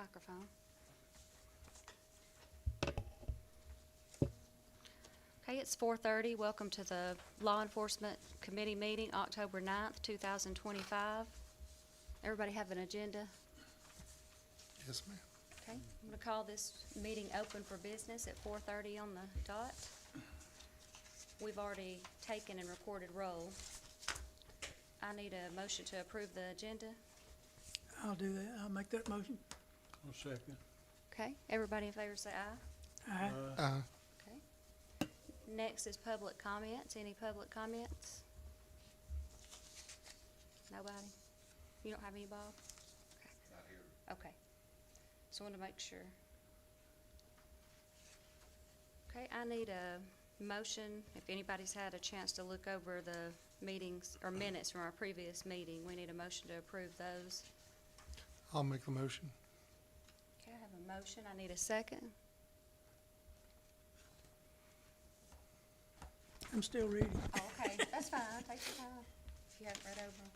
microphone. Okay, it's 4:30. Welcome to the Law Enforcement Committee meeting, October 9th, 2025. Everybody have an agenda? Yes, ma'am. Okay, I'm going to call this meeting open for business at 4:30 on the dot. We've already taken and recorded roll. I need a motion to approve the agenda. I'll do that. I'll make that motion. I'll second. Okay, everybody in favor say aye. Aye. Okay. Next is public comments. Any public comments? Nobody? You don't have any, Bob? Not here. Okay. So I want to make sure. Okay, I need a motion. If anybody's had a chance to look over the meetings or minutes from our previous meeting, we need a motion to approve those. I'll make the motion. Okay, I have a motion. I need a second. I'm still reading. Oh, okay, that's fine. Take your time if you haven't read over them.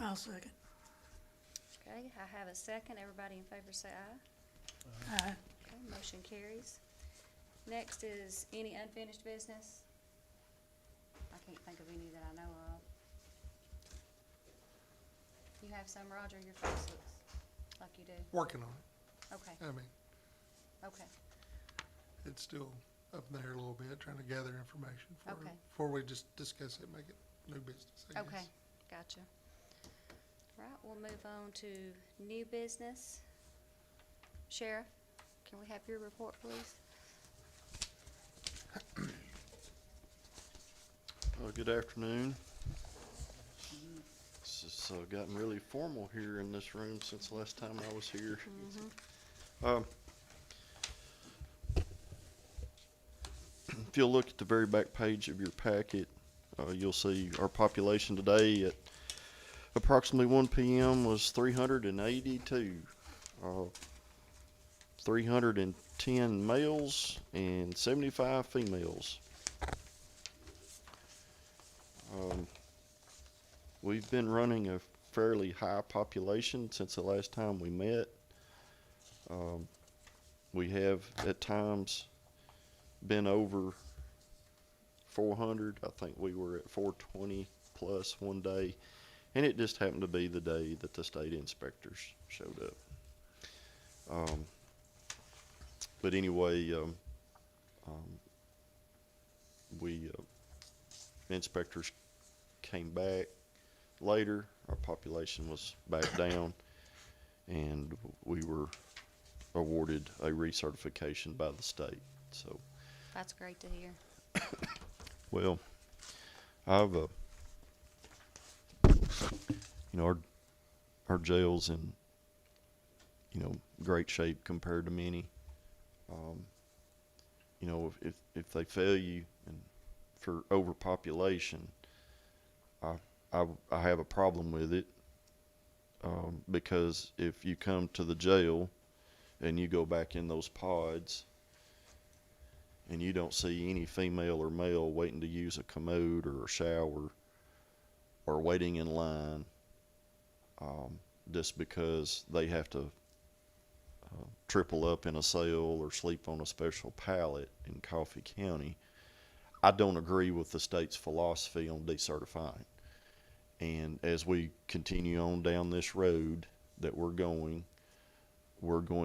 I'll second. Okay, I have a second. Everybody in favor say aye. Aye. Okay, motion carries. Next is any unfinished business? I can't think of any that I know of. You have some, Roger? Your face looks like you do. Working on it. Okay, I mean, okay, it's still up in the air a little bit, trying to gather information Okay. before we just discuss it, make it new business, I guess. okay, gotcha. Right, we'll move on to new business. Sheriff, can we have your report, please? Good afternoon. This has gotten really formal here in this room since the last time I was here. If you'll look at the very back page of your packet, you'll see our population today at approximately 1 p.m. was 382. 310 males and 75 females. We've been running a fairly high population since the last time we met. We have at times been over 400. I think we were at 420 plus one day, and it just happened to be the day that the state inspectors showed up. But anyway, inspectors came back later. Our population was back down, and we were awarded a recertification by the state. So, That's great to hear. well, I've, our jail's in, great shape compared to many. If they fail you and for overpopulation, I have a problem with it, because if you come to the jail and you go back in those pods and you don't see any female or male waiting to use a commode or a shower or waiting in line, just because they have to triple up in a cell or sleep on a special pallet in Coffee County, I don't agree with the state's philosophy on decertifying. And as we continue on down this road that we're going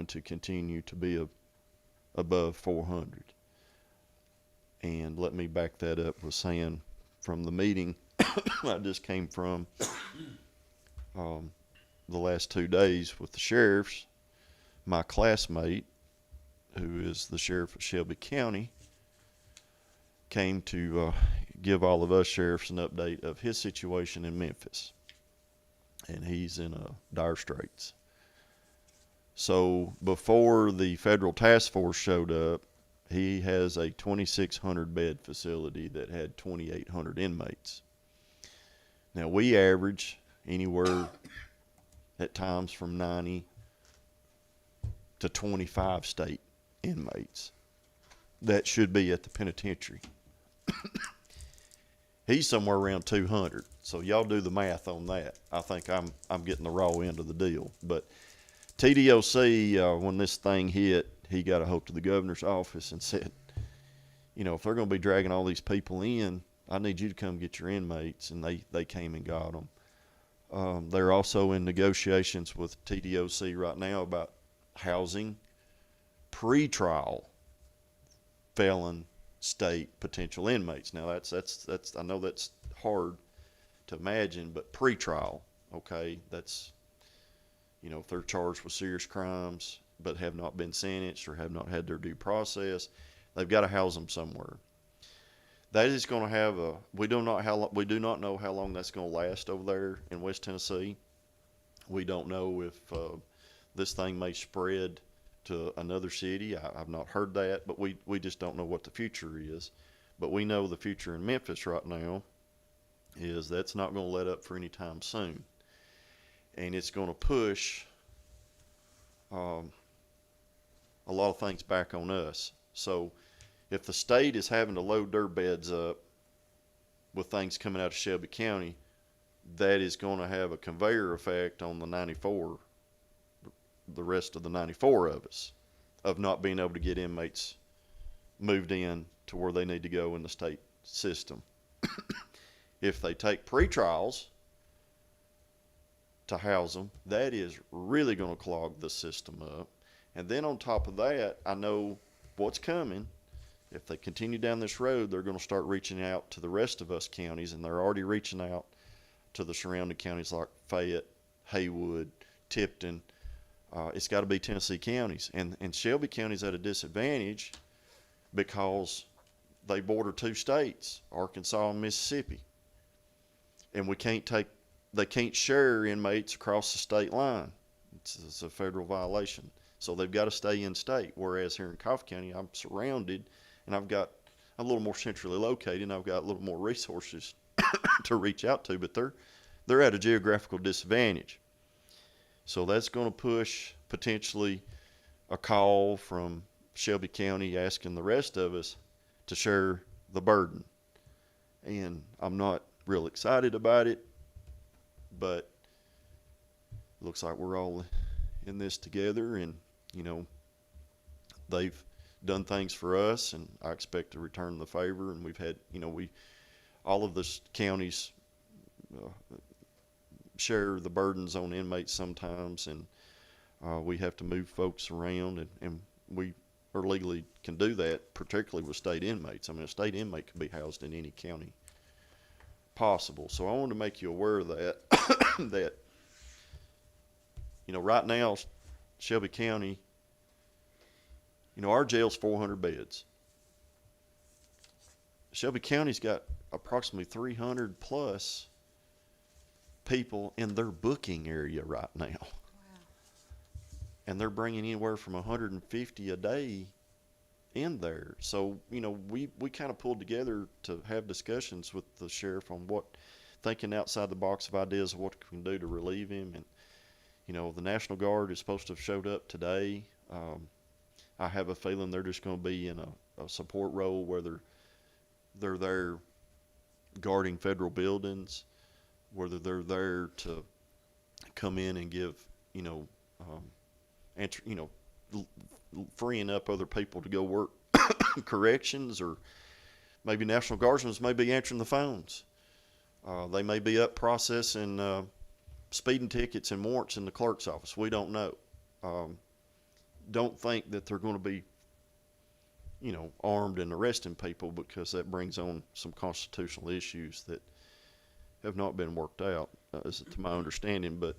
to continue to be above 400. And let me back that up with saying, from the meeting I just came from the last 2 days with the sheriffs, my classmate, who is the sheriff of Shelby County, came to give all of us sheriffs an update of his situation in Memphis. And he's in dire straits. So before the federal task force showed up, he has a 2,600 bed facility that had 2,800 inmates. Now we average anywhere at times from 90 to 25 state inmates that should be at the penitentiary. He's somewhere around 200. So y'all do the math on that. I think I'm getting the raw end of the deal. But TDOC, when this thing hit, he got a hold to the governor's office and said, you know, if they're going to be dragging all these people in, I need you to come get your inmates. And they came and got them. They're also in negotiations with TDOC right now about housing pretrial felon state potential inmates. Now that's I know that's hard to imagine, but pretrial, okay, that's, you know, if they're charged with serious crimes but have not been sentenced or have not had their due process, they've got to house them somewhere. That is going to have we do not know how long that's going to last over there in West Tennessee. We don't know if this thing may spread to another city. I've not heard that, but we just don't know what the future is. But we know the future in Memphis right now is that's not going to let up for any time soon. And it's going to push a lot of things back on us. So if the state is having to load their beds up with things coming out of Shelby County, that is going to have a conveyor effect on the 94, the rest of the 94 of us, of not being able to get inmates moved in to where they need to go in the state system. If they take pretrials to house them, that is really going to clog the system up. And then on top of that, I know what's coming. If they continue down this road, they're going to start reaching out to the rest of us counties, and they're already reaching out to the surrounding counties like Fayette, Haywood, Tipton. It's got to be Tennessee counties. And Shelby County's at a disadvantage because they border two states, Arkansas and Mississippi. And they can't share inmates across the state line. It's a federal violation. So they've got to stay in state. Whereas here in Coffee County, I'm surrounded, and I'm a little more centrally located, and I've got a little more resources to reach out to, but they're at a geographical disadvantage. So that's going to push potentially a call from Shelby County asking the rest of us to share the burden. And I'm not real excited about it, but it looks like we're all in this together, and, you know, they've done things for us, and I expect to return the favor. And we've had, you know, all of the counties share the burdens on inmates sometimes, and we have to move folks around, and we or legally can do that, particularly with state inmates. I mean, a state inmate can be housed in any county possible. So I wanted to make you aware of that, that, you know, right now, Shelby County, you know, our jail's 400 beds. Shelby County's got approximately 300 plus people in their booking area right now. Wow. And they're bringing anywhere from 150 a day in there. So, you know, we kind of pulled together to have discussions with the sheriff on thinking outside the box of ideas of what we can do to relieve him. And, you know, the National Guard is supposed to have showed up today. I have a feeling they're just going to be in a support role where they're there guarding federal buildings, whether they're there to come in and give, you know, freeing up other people to go work corrections, or maybe National Guardsmen may be answering the phones. They may be up processing speeding tickets and warrants in the clerk's office. We don't know. Don't think that they're going to be, you know, armed and arresting people, because that brings on some constitutional issues that have not been worked out, to my understanding. But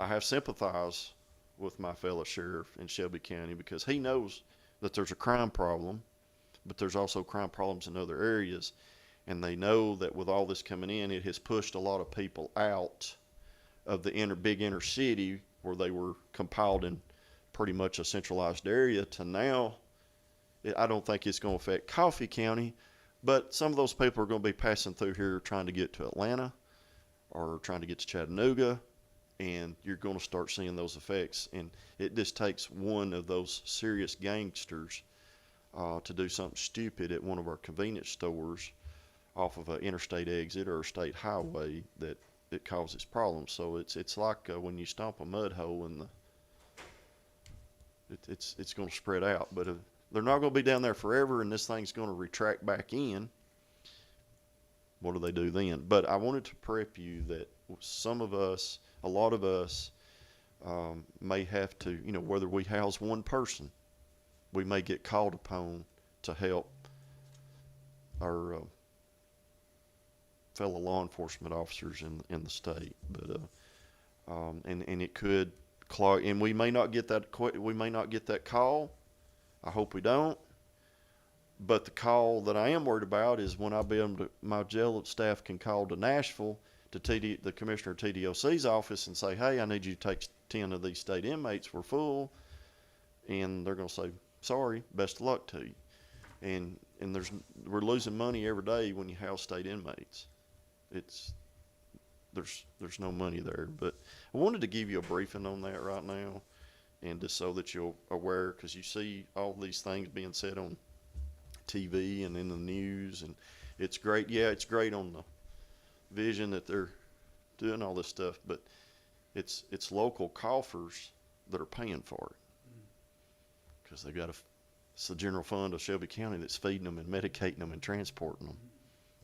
I have sympathized with my fellow sheriff in Shelby County because he knows that there's a crime problem, but there's also crime problems in other areas. And they know that with all this coming in, it has pushed a lot of people out of the big inner city where they were compiled in pretty much a centralized area to now. I don't think it's going to affect Coffee County, but some of those people are going to be passing through here trying to get to Atlanta or trying to get to Chattanooga, and you're going to start seeing those effects. And it just takes one of those serious gangsters to do something stupid at one of our convenience stores off of an interstate exit or a state highway that it causes problems. So it's like when you stomp a mud hole and it's going to spread out. But they're not going to be down there forever, and this thing's going to retract back in. What do they do then? But I wanted to prep you that some of us, a lot of us, may have to, whether we house one person, we may get called upon to help our fellow law enforcement officers in the state. But and it could clog, and we may not get that call. I hope we don't. But the call that I am worried about is when my jail staff can call to Nashville to the commissioner of TDOC's office and say, hey, I need you to take 10 of these state inmates. We're full. And they're going to say, sorry, best of luck to you. And we're losing money every day when you house state inmates. There's no money there. But I wanted to give you a briefing on that right now, and just so that you're aware, because you see all these things being said on TV and in the news, and it's great. Yeah, it's great on the vision that they're doing all this stuff, but it's local coffers that are paying for it, because they've got it's the general fund of Shelby County that's feeding them and medicating them and transporting them.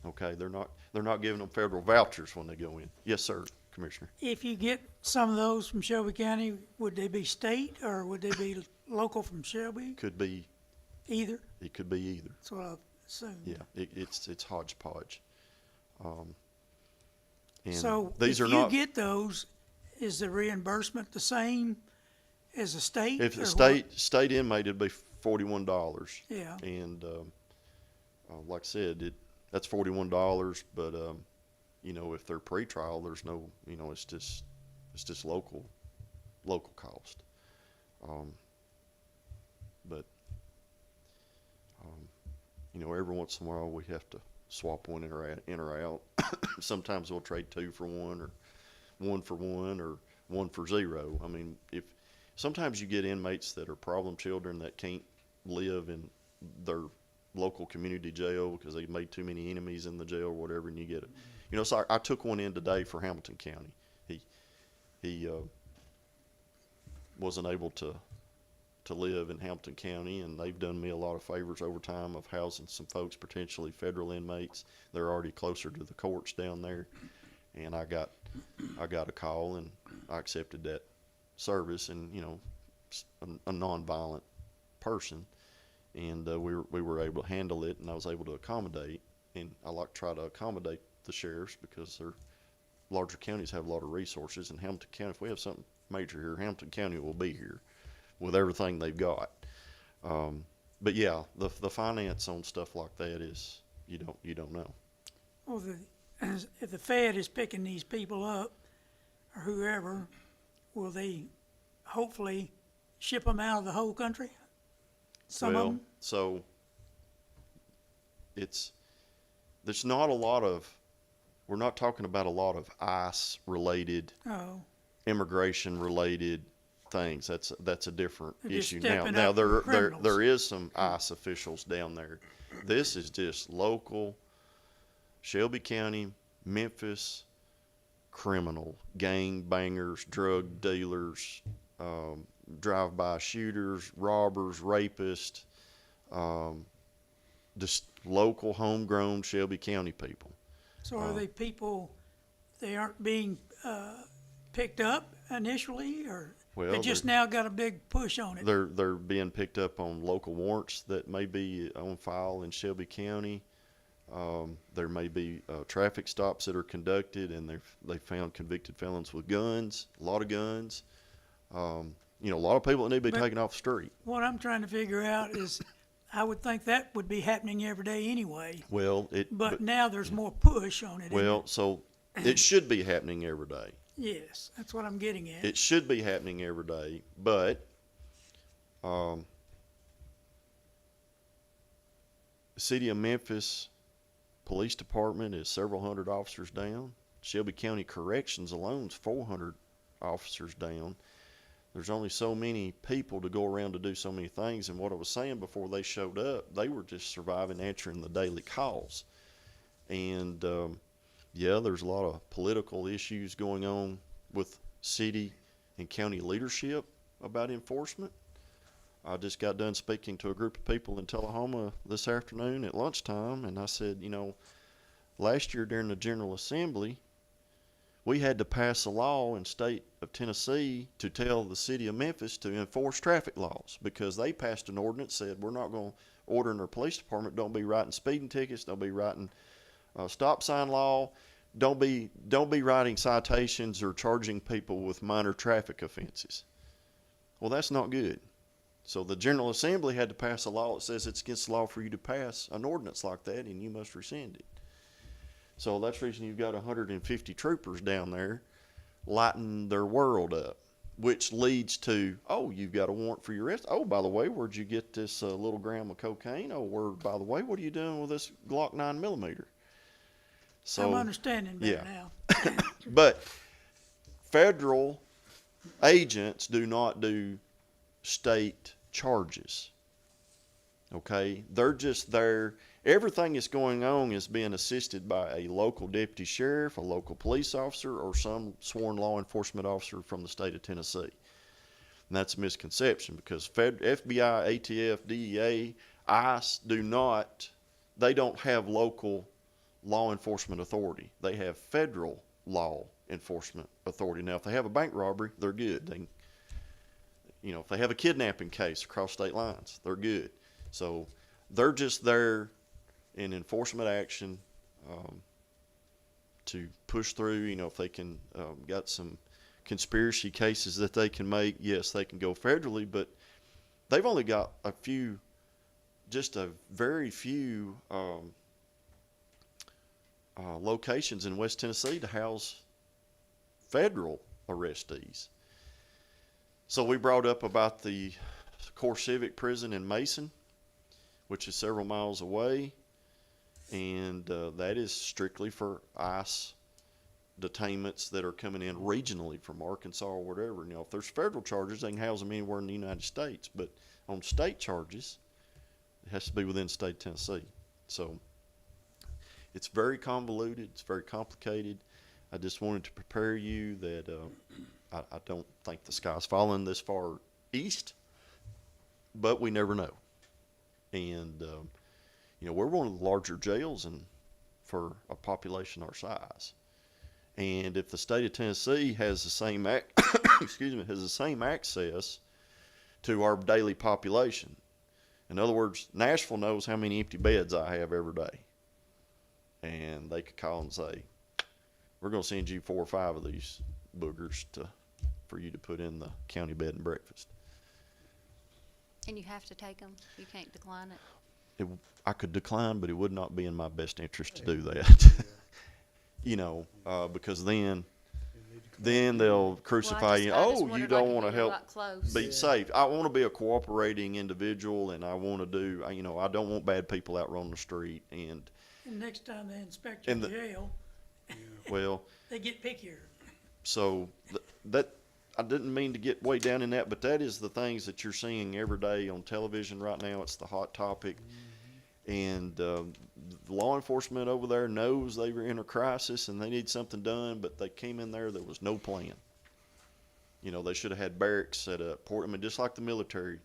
Okay, they're not giving them federal vouchers when they go in. Yes, sir, Commissioner. If you get some of those from Shelby County, would they be state or would they be local from Shelby? Could be Either? It could be either. That's what I assumed. Yeah, it's hodgepodge. And So these if are you not. get those, is the reimbursement the same as a state? If or the what? state inmate, it'd be $41. Yeah. And like I said, that's $41. But if they're pretrial, there's no, it's just local cost. But every once in a while we have to swap one in or out. Sometimes we'll trade 2 for 1 or 1 for 1 or 1 for 0. I mean, sometimes you get inmates that are problem children that can't live in their local community jail because they've made too many enemies in the jail or whatever, and you get it. So I took one in today for Hamilton County. He wasn't able to live in Hamilton County, and they've done me a lot of favors over time of housing some folks, potentially federal inmates. They're already closer to the courts down there, and I got a call, and I accepted that service, and a nonviolent person, and we were able to handle it, and I was able to accommodate, and I like to try to accommodate the sheriffs because they're larger counties have a lot of resources, and Hamilton County, if we have something major here, Hamilton County will be here with everything they've got. But yeah, the finance on stuff like that is you don't know. Well, if the Fed is picking these people up, or whoever, will they hopefully ship them out of the whole country? Some of them? So there's not a lot of, we're not talking about a lot of ICE related, Oh, immigration related things. That's a different They're just issue now. stepping Now up there criminals. is some ICE officials down there. This is just local Shelby County, Memphis criminal, gang bangers, drug dealers, drive-by shooters, robbers, rapists, just local homegrown Shelby County people. so are they people, they aren't being picked up initially, or Well, they just now got a big push on it? They're being picked up on local warrants that may be on file in Shelby County. There may be traffic stops that are conducted, and they found convicted felons with guns, a lot of guns. a lot of people that need to be But- taken off the street. What I'm trying to figure out is, I would think that would be happening every day anyway, Well, but now there's more push on it. isn't well, so it should be happening every day. it? Yes, that's what I'm getting at. It should be happening every day, but the city of Memphis Police Department is several hundred officers down. Shelby County Corrections alone is 400 officers down. There's only so many people to go around to do so many things, and what I was saying before they showed up, they were just surviving, answering the daily calls. And yeah, there's a lot of political issues going on with city and county leadership about enforcement. I just got done speaking to a group of people in Tullahoma this afternoon at lunchtime, and I said, last year during the General Assembly, we had to pass a law in state of Tennessee to tell the city of Memphis to enforce traffic laws, because they passed an ordinance said we're not going to order in our police department, don't be writing speeding tickets, don't be writing stop sign law, don't be writing citations or charging people with minor traffic offenses. Well, that's not good. So the General Assembly had to pass a law that says it's against the law for you to pass an ordinance like that, and you must rescind it. So that's the reason you've got 150 troopers down there lighting their world up, which leads to, oh, you've got a warrant for your arrest. Oh, by the way, where'd you get this little gram of cocaine? Oh, by the way, what are you doing with this Glock 9mm? So, I'm understanding better yeah. now. but federal agents do not do state charges. Okay? They're just there. Everything that's going on is being assisted by a local deputy sheriff, a local police officer, or some sworn law enforcement officer from the state of Tennessee. And that's a misconception, because FBI, ATF, DEA, ICE they don't have local law enforcement authority. They have federal law enforcement authority. Now, if they have a bank robbery, they're good. If they have a kidnapping case across state lines, they're good. So they're just there in enforcement action to push through. If they can got some conspiracy cases that they can make, yes, they can go federally, but they've only got a very few locations in West Tennessee to house federal arrestees. So we brought up about the Core Civic Prison in Mason, which is several miles away, and that is strictly for ICE detainments that are coming in regionally from Arkansas or whatever. If there's federal charges, they can house them anywhere in the United States, but on state charges, it has to be within the state of Tennessee. So it's very convoluted, it's very complicated. I just wanted to prepare you that I don't think the sky's falling this far east, but we never know. And we're one of the larger jails for a population our size. And if the state of Tennessee has the same has the same access to our daily population, in other words, Nashville knows how many empty beds I have every day, and they could call and say, "We're going to send you 4 or 5 of these boogers for you to put in the county bed and breakfast." And you have to take them? You can't decline it? I could decline, but it would not be in my best interest to do that. Because then they'll crucify you. I just Oh, you wondered, don't like, want to if you were help that close. be safe. I want to be a cooperating individual, and I want to do, I don't want bad people out on the street. And, And next time they inspect your And the- jail, well, they get pickier. so that I didn't mean to get way down in that, but that is the things that you're seeing every day on television right now. It's the hot topic. And the law enforcement over there knows they were in a crisis and they need something done, but they came in there was no plan. They should have had barracks set up. Just like the military.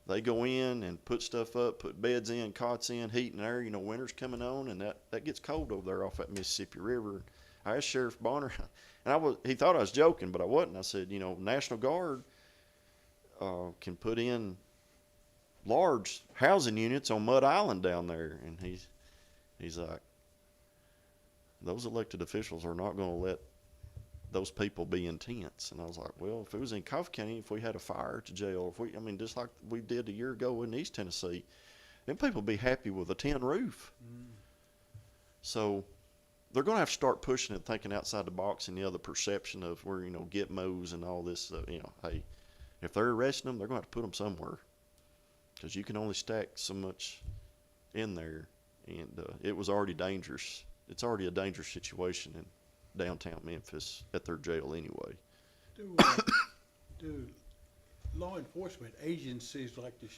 They go in and put stuff up, put beds in, cots in, heat and air. Winter's coming on, and that gets cold over there off that Mississippi River. I asked Sheriff Bonner, and he thought I was joking, but I wasn't. I said, National Guard can put in large housing units on Mud Island down there. And he's like, those elected officials are not going to let those people be intense. And I was like, well, if it was in Coffee County, if we had a fire at the jail, I mean, just like we did a year ago in East Tennessee, then people be happy with a tin roof. So they're going to have to start pushing it, thinking outside the box, and the perception of where, Gitmos and all this, hey, if they're arresting them, they're going to have to put them somewhere, because you can only stack so much in there, and it was already dangerous. It's already a dangerous situation in downtown Memphis at their jail anyway. Do law enforcement agencies like the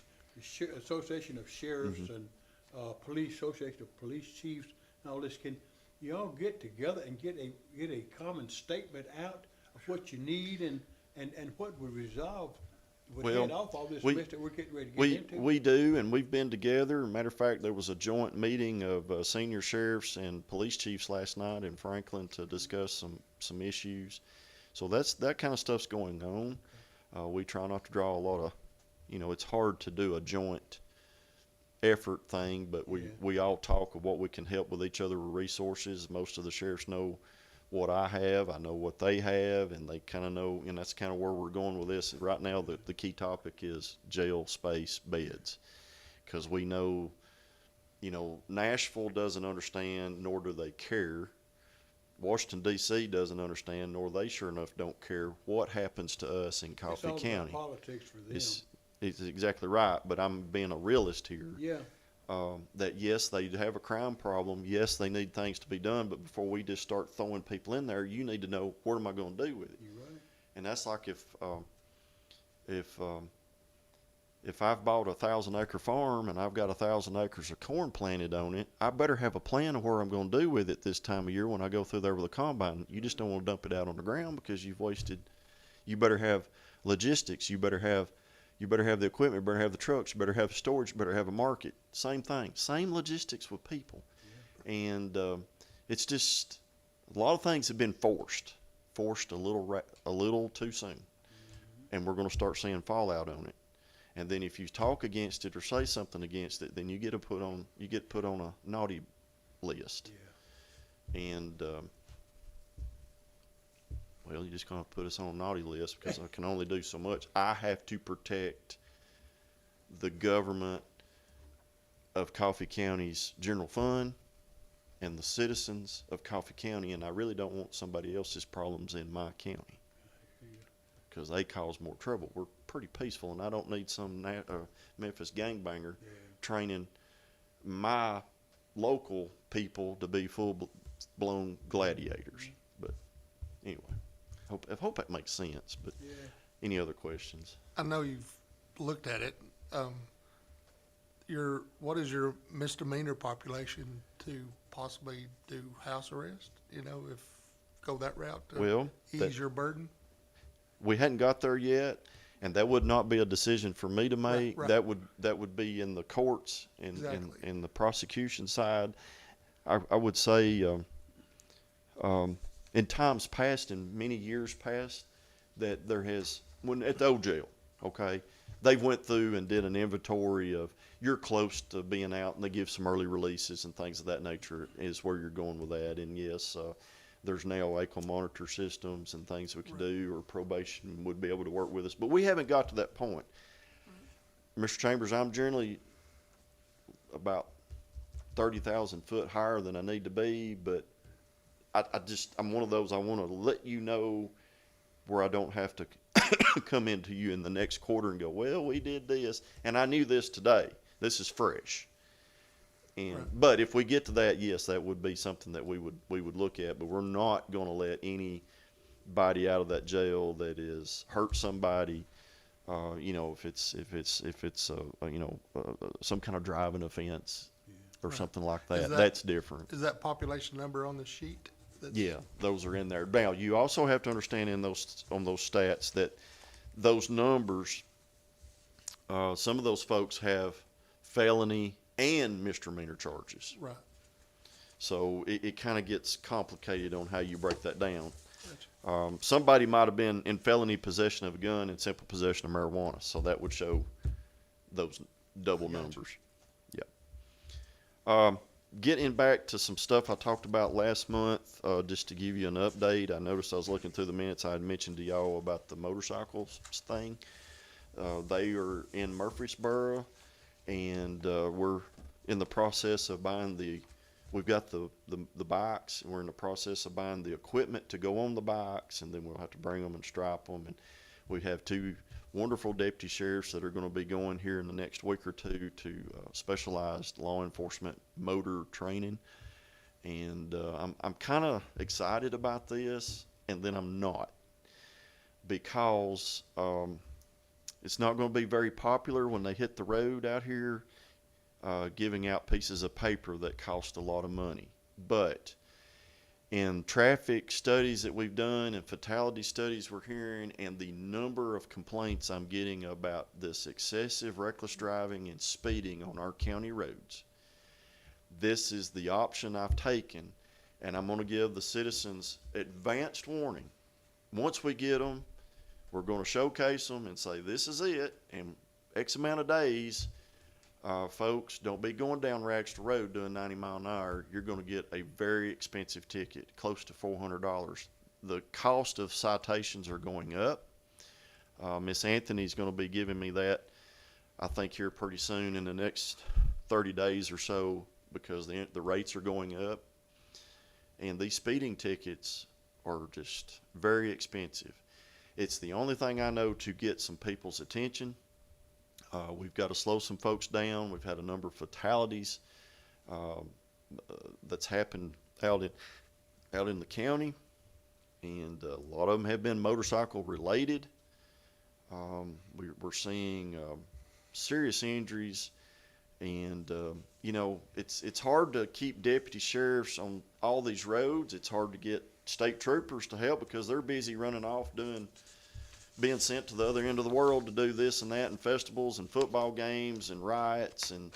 Association of Sheriffs and Police Association of Police Chiefs and all this, can you all get together and get a common statement out of what you need and what would resolve, would Well, head off all this we- mess that we're getting ready to get into? We do, and we've been together. Matter of fact, there was a joint meeting of senior sheriffs and police chiefs last night in Franklin to discuss some issues. So that kind of stuff's going on. We try not to draw a lot of, it's hard to do a joint effort thing, but we all talk of what we can help with each other with resources. Most of the sheriffs know what I have, I know what they have, and they kind of know, and that's kind of where we're going with this. Right now, the key topic is jail space beds, because we know, Nashville doesn't understand, nor do they care. Washington, D.C. doesn't understand, nor they sure enough don't care what happens to us in Coffee It's all County. about politics for them. It's exactly right, but I'm being a realist here. Yeah, That yes, they have a crime problem. Yes, they need things to be done, but before we just start throwing people in there, you need to know, what am I going to do with it? you're right. And that's like if I've bought a 1,000-acre farm and I've got 1,000 acres of corn planted on it, I better have a plan of what I'm going to do with it this time of year when I go through there with a combine. You just don't want to dump it out on the ground, because you've wasted. You better have logistics. You better have the equipment. You better have the trucks. You better have storage. You better have a market. Same thing. Same logistics with people. And it's just a lot of things have been forced a little too soon, and we're going to start seeing fallout on it. And then if you talk against it or say something against it, then you get put on a naughty list. Yeah. And well, you're just going to put us on a naughty list, because I can only do so much. I have to protect the government of Coffee County's general fund and the citizens of Coffee County, and I really don't want somebody else's problems in my county, because they cause more trouble. We're pretty peaceful, and I don't need some Memphis gangbanger training my local people to be full-blown gladiators. But anyway, I hope that makes sense. But Yeah. any other questions? I know you've looked at it. What is your misdemeanor population to possibly do house arrest? If go that route to Well, ease your burden? we hadn't got there yet, and that would not be a decision for me to make. Right. That would be in the courts and Exactly. in the prosecution side. I would say in times past, in many years past, that there has, when at the old jail, okay, they went through and did an inventory of, you're close to being out, and they give some early releases and things of that nature is where you're going with that. And yes, there's now ankle monitor systems and things we can do, or probation would be able to work with us. But we haven't got to that point. Mr. Chambers, I'm generally about 30,000 foot higher than I need to be, but I'm one of those, I want to let you know where I don't have to come into you in the next quarter and go, well, we did this, and I knew this today. This is fresh. And but if we get to that, yes, that would be something that we would look at. But we're not going to let anybody out of that jail that is hurt somebody. If it's some kind of driving offense or something like that, that's different. Is that population number on the sheet? Yeah, those are in there. Now, you also have to understand on those stats that those numbers, some of those folks have felony and misdemeanor charges. Right. So it kind of gets complicated on how you break that down. Gotcha. Somebody might have been in felony possession of a gun and simple possession of marijuana, so that would show those double numbers. Yeah. getting back to some stuff I talked about last month, just to give you an update, I noticed I was looking through the minutes, I had mentioned to y'all about the motorcycles thing. They are in Murfreesboro, and we're in the process of buying we've got the bikes, and we're in the process of buying the equipment to go on the bikes, and then we'll have to bring them and stripe them. And we have 2 wonderful deputy sheriffs that are going to be going here in the next week or 2 to specialized law enforcement motor training. And I'm kind of excited about this, and then I'm not, because it's not going to be very popular when they hit the road out here, giving out pieces of paper that cost a lot of money. But in traffic studies that we've done and fatality studies we're hearing, and the number of complaints I'm getting about this excessive reckless driving and speeding on our county roads, this is the option I've taken, and I'm going to give the citizens advanced warning. Once we get them, we're going to showcase them and say, this is it, and X amount of days, folks, don't be going down Ragstor Road doing 90 mile an hour. You're going to get a very expensive ticket, close to $400. The cost of citations are going up. Miss Anthony's going to be giving me that, I think, here pretty soon in the next 30 days or so, because the rates are going up. And these speeding tickets are just very expensive. It's the only thing I know to get some people's attention. We've got to slow some folks down. We've had a number of fatalities that's happened out in the county, and a lot of them have been motorcycle related. We're seeing serious injuries, and you know, it's hard to keep deputy sheriffs on all these roads. It's hard to get state troopers to help because they're busy running off being sent to the other end of the world to do this and that, and festivals and football games and riots and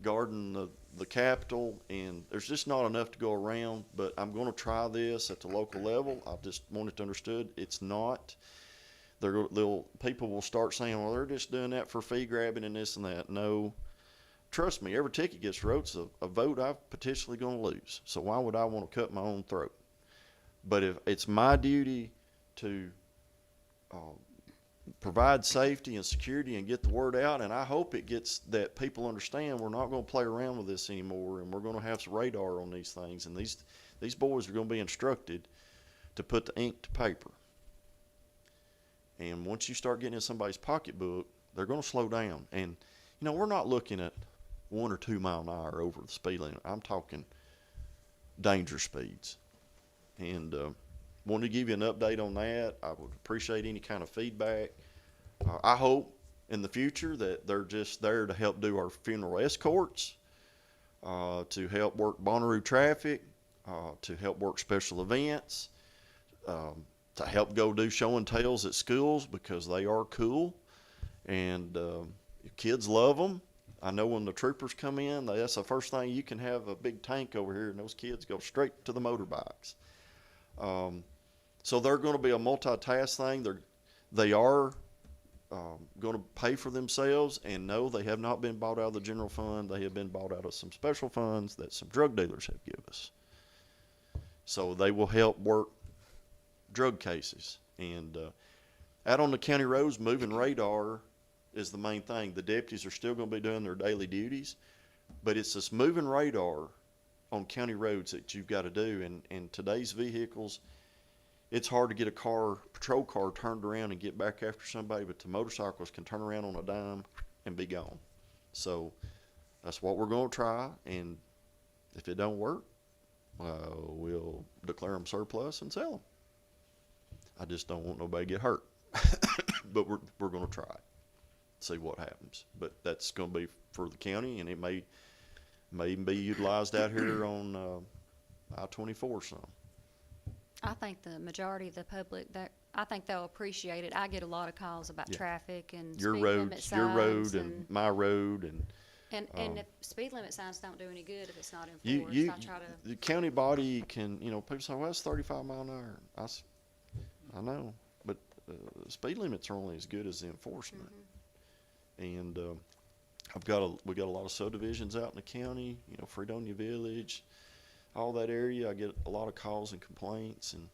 guarding the Capitol, and there's just not enough to go around. But I'm going to try this at the local level. I just want it understood it's not. People will start saying, well, they're just doing that for fee grabbing and this and that. No, trust me, every ticket gets wrote, so a vote I'm potentially going to lose. So why would I want to cut my own throat? But if it's my duty to provide safety and security and get the word out, and I hope it gets that people understand we're not going to play around with this anymore, and we're going to have some radar on these things, and these boys are going to be instructed to put the ink to paper. And once you start getting in somebody's pocketbook, they're going to slow down. And you know, we're not looking at 1 or 2 mile an hour over the speed limit. I'm talking danger speeds. And wanted to give you an update on that. I would appreciate any kind of feedback. I hope in the future that they're just there to help do our funeral escorts, to help work Bonnaroo traffic, to help work special events, to help go do show and tells at schools, because they are cool, and kids love them. I know when the troopers come in, that's the first thing. You can have a big tank over here, and those kids go straight to the motorbikes. So they're going to be a multitask thing. They are going to pay for themselves, and no, they have not been bought out of the general fund. They have been bought out of some special funds that some drug dealers have given us. So they will help work drug cases. And out on the county roads, moving radar is the main thing. The deputies are still going to be doing their daily duties, but it's this moving radar on county roads that you've got to do. And today's vehicles, it's hard to get a patrol car turned around and get back after somebody, but the motorcyclists can turn around on a dime and be gone. So that's what we're going to try, and if it don't work, we'll declare them surplus and sell them. I just don't want nobody to get hurt, but we're going to try it, see what happens. But that's going to be for the county, and it may even be utilized out here on I-24 some. I think the majority of the public, I think they'll appreciate it. I get a lot of calls about Yeah. traffic and Your speed road, limit your road, signs and my road, and and if speed limit signs don't do any good if it's not you, enforced. I try to. the county body can, people say, well, it's 35 mile an hour. I know, but speed limits are only as good as the enforcement. And we got a lot of subdivisions out in the county, you know, Fredonia Village, all that area. I get a lot of calls and complaints, and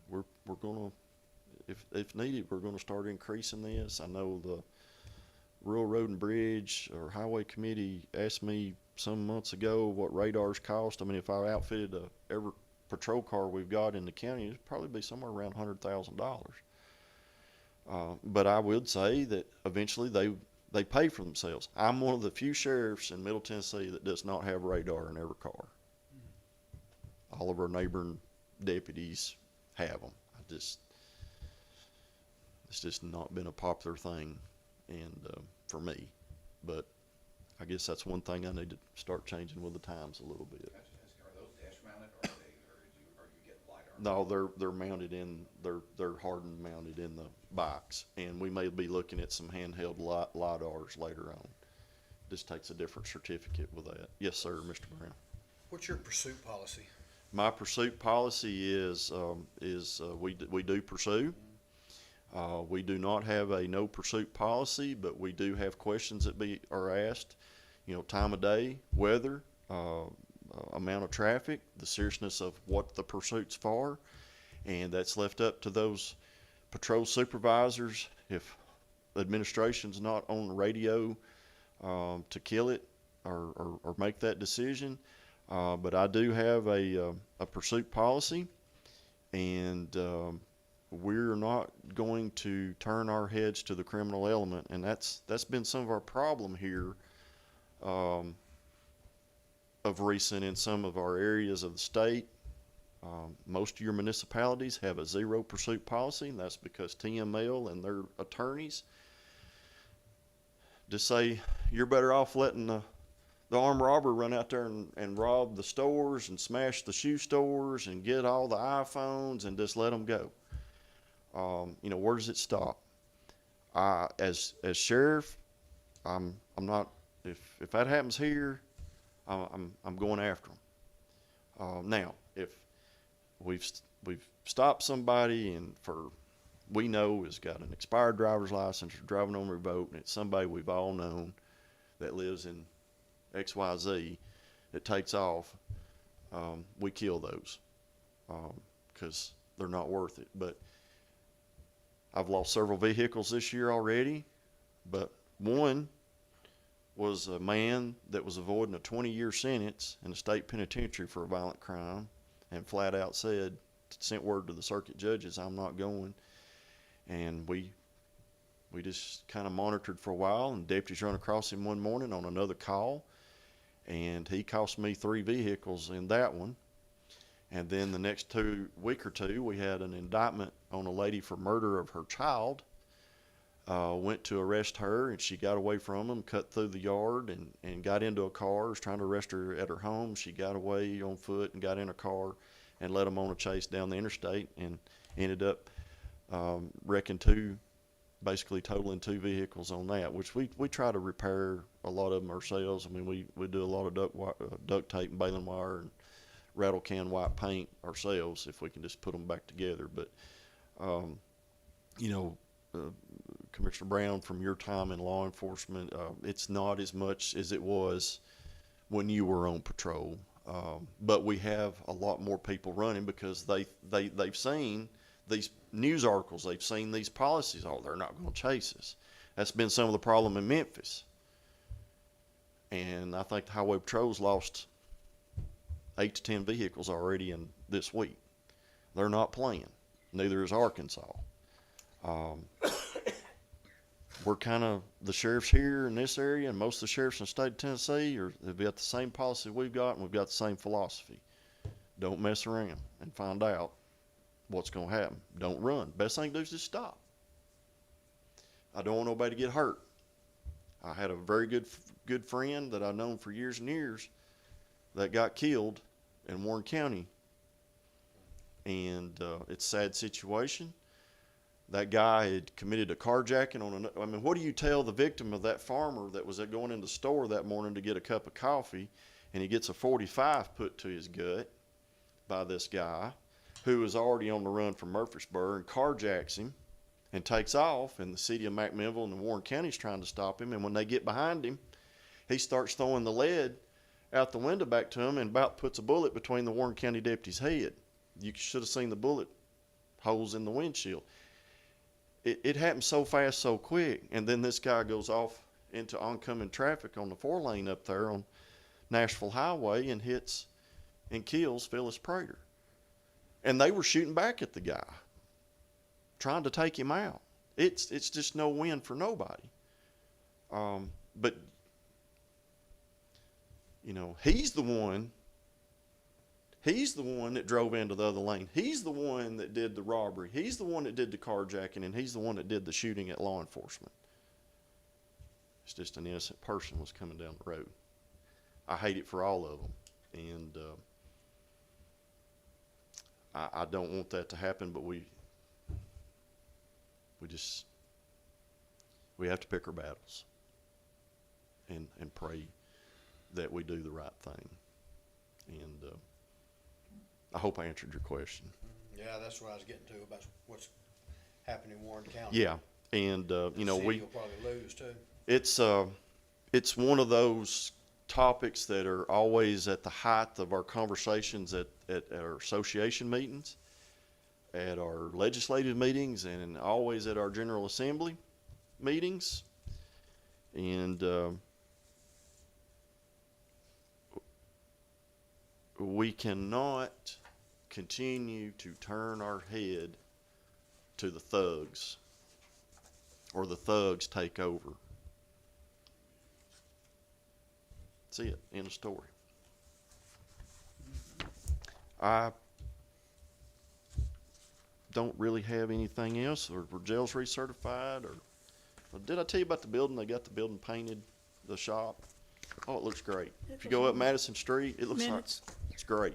we're gonna, if needed, we're gonna start increasing this. I know the Rural Road and Bridge or Highway Committee asked me some months ago what radars cost. I mean, if I outfitted every patrol car we've got in the county, it'd probably be somewhere around $100,000. But I would say that eventually they pay for themselves. I'm one of the few sheriffs in Middle Tennessee that does not have radar in every car. All of our neighboring deputies have them. It's just not been a popular thing, and for me. But I guess that's one thing I need to start changing with the times a little bit. Are those dash mounted, or you get LiDAR? No, they're mounted in, they're hardened mounted in the bikes, and we may be looking at some handheld LiDARs later on. This takes a different certificate with that. Yes, sir, Mr. Brown. What's your pursuit policy? My pursuit policy is we do pursue. We do not have a no pursuit policy, but we do have questions that are asked. You know, time of day, weather, amount of traffic, the seriousness of what the pursuit's for, and that's left up to those patrol supervisors. If the administration's not on the radio to kill it or make that decision, but I do have a pursuit policy, and we're not going to turn our heads to the criminal element, and that's been some of our problem here of recent in some of our areas of the state. Most of your municipalities have a zero pursuit policy, and that's because TML and their attorneys just say you're better off letting the armed robber run out there and rob the stores and smash the shoe stores and get all the iPhones and just let them go. You know, where does it stop? As sheriff, I'm not. If that happens here, I'm going after them. Now, if we've stopped somebody and we know has got an expired driver's license or driving on revoked, and it's somebody we've all known that lives in XYZ that takes off, we kill those because they're not worth it. But I've lost several vehicles this year already, but one was a man that was avoiding a 20-year sentence in a state penitentiary for a violent crime, and flat out sent word to the circuit judges, I'm not going. And we just kind of monitored for a while, and deputies run across him one morning on another call, and he cost me 3 vehicles in that one. And then the next week or two, we had an indictment on a lady for murder of her child. Went to arrest her, and she got away from him, cut through the yard, and got into a car. Was trying to arrest her at her home. She got away on foot and got in a car and led them on a chase down the interstate, and ended up basically totaling 2 vehicles on that, which we try to repair a lot of them ourselves. I mean, we do a lot of duct tape and baling wire and rattle can white paint ourselves if we can just put them back together. But, you know, Commissioner Brown, from your time in law enforcement, it's not as much as it was when you were on patrol. But we have a lot more people running because they've seen these news articles, they've seen these policies. Oh, they're not going to chase us. That's been some of the problem in Memphis. And I think the Highway Patrol's lost 8 to 10 vehicles already in this week. They're not playing. Neither is Arkansas. We're kind of, the sheriffs here in this area and most of the sheriffs in the state of Tennessee they've got the same policy we've got, and we've got the same philosophy. Don't mess around and find out what's going to happen. Don't run. Best thing to do is just stop. I don't want nobody to get hurt. I had a very good friend that I've known for years and years that got killed in Warren County. And it's a sad situation. That guy had committed a carjacking I mean, what do you tell the victim of that farmer that was going in the store that morning to get a cup of coffee, and he gets a .45 put to his gut by this guy who is already on the run from Murfreesboro, and carjacks him and takes off, and the city of McMinnville and the Warren County's trying to stop him. And when they get behind him, he starts throwing the lead out the window back to him and about puts a bullet between the Warren County deputy's head. You should have seen the bullet holes in the windshield. It happened so fast, so quick. And then this guy goes off into oncoming traffic on the 4-lane up there on Nashville Highway and hits and kills Phyllis Prater. And they were shooting back at the guy, trying to take him out. It's just no win for nobody. But, you know, he's the one that drove into the other lane. He's the one that did the robbery. He's the one that did the carjacking, and he's the one that did the shooting at law enforcement. It's just an innocent person was coming down the road. I hate it for all of them. And I don't want that to happen, but we have to pick our battles and pray that we do the right thing. And I hope I answered your question. Yeah, that's what I was getting to about what's happening in Warren County. Yeah, and you know, City will probably lose too. it's one of those topics that are always at the height of our conversations at our association meetings, at our legislative meetings, and always at our General Assembly meetings. And we cannot continue to turn our head to the thugs, or the thugs take over. That's it. End of story. I don't really have anything else. Or were jails recertified? Or did I tell you about the building? They got the building painted, the shop. Oh, it looks great. If you go up Madison Street, it looks Minutes. like it's great.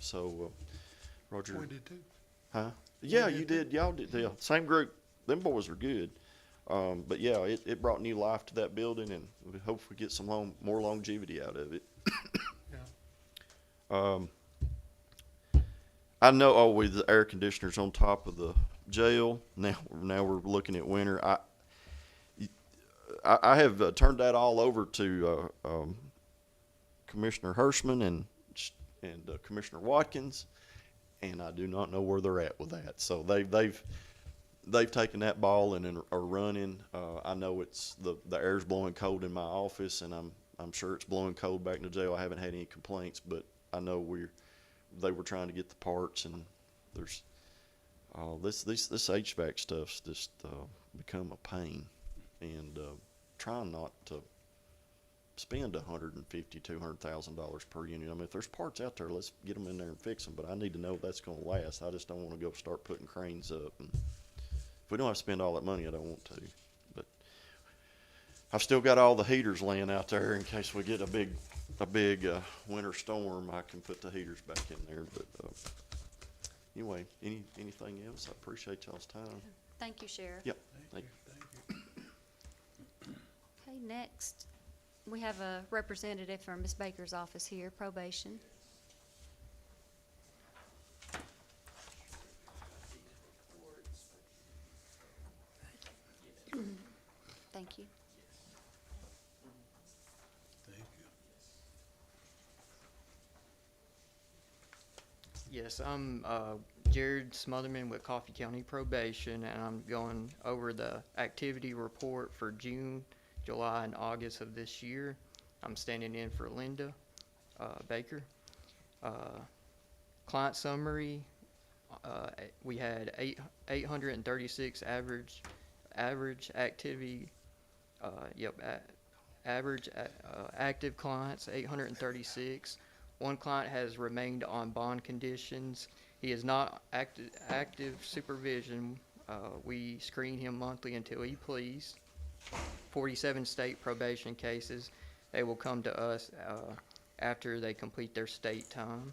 So, Roger. We did too. Huh? Yeah, you did. Y'all did. Yeah. Same group. Them boys are good. But yeah, it brought new life to that building, and we hope we get some more longevity out of it. Yeah. I know. With the air conditioners on top of the jail. Now we're looking at winter. I have turned that all over to Commissioner Hirschman and Commissioner Watkins, and I do not know where they're at with that. So they've taken that ball and are running. I know it's the air's blowing cold in my office, and I'm sure it's blowing cold back in the jail. I haven't had any complaints, but I know they were trying to get the parts, and there's this HVAC stuff's just become a pain, and trying not to spend $150,000-$200,000 per unit. I mean, if there's parts out there, let's get them in there and fix them. But I need to know if that's going to last. I just don't want to go start putting cranes up. And if we don't have to spend all that money, I don't want to. But I've still got all the heaters laying out there in case we get a big winter storm. I can put the heaters back in there. But anyway, anything else? I appreciate y'all's time. Thank you, Sheriff. Yep. Thank you. Okay, next, we have a representative from Ms. Baker's office here, probation. Thank you. Thank you. Yes, I'm Jared Smotherman with Coffee County Probation, and I'm going over the activity report for June, July, and August of this year. I'm standing in for Linda Baker. Client summary, we had 836 average activity, active clients, 836. One client has remained on bond conditions. He is not active supervision. We screen him monthly until he pleads. 47 state probation cases. They will come to us after they complete their state time.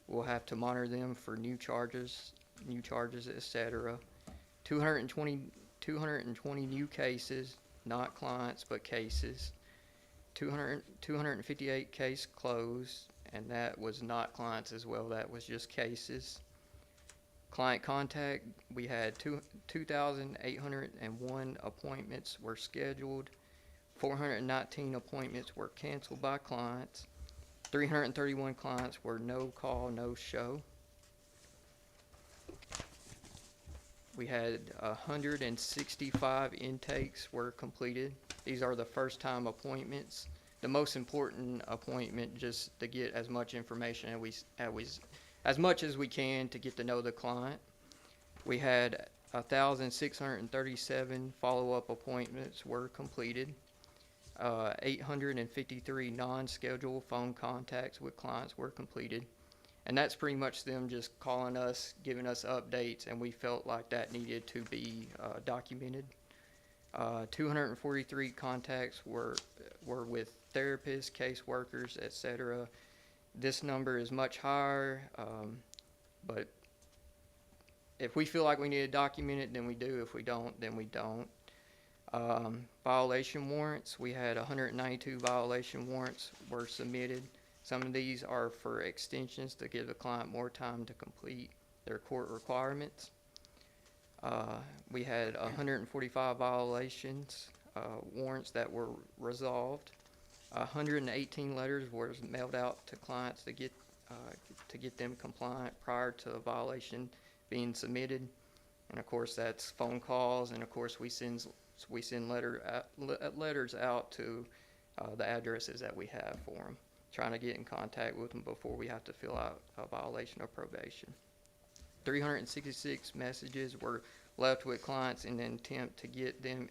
We'll have to monitor them for new charges, etc. 220 new cases, not clients, but cases. 258 case closed, and that was not clients as well. That was just cases. Client contact, we had 2,801 appointments were scheduled, 419 appointments were canceled by clients, 331 clients were no call, no show. We had 165 intakes were completed. These are the first time appointments. The most important appointment, just to get as much information as much as we can to get to know the client. We had 1,637 follow-up appointments were completed. 853 non-scheduled phone contacts with clients were completed. And that's pretty much them just calling us, giving us updates, and we felt like that needed to be documented. 243 contacts were with therapists, caseworkers, etc. This number is much higher, but if we feel like we need to document it, then we do. If we don't, then we don't. Violation warrants, we had 192 violation warrants were submitted. Some of these are for extensions to give the client more time to complete their court requirements. We had 145 violations, warrants that were resolved. 118 letters were mailed out to clients to get them compliant prior to a violation being submitted. And of course, that's phone calls, and of course, we send letters out to the addresses that we have for them, trying to get in contact with them before we have to fill out a violation of probation. 366 messages were left with clients in an attempt to get them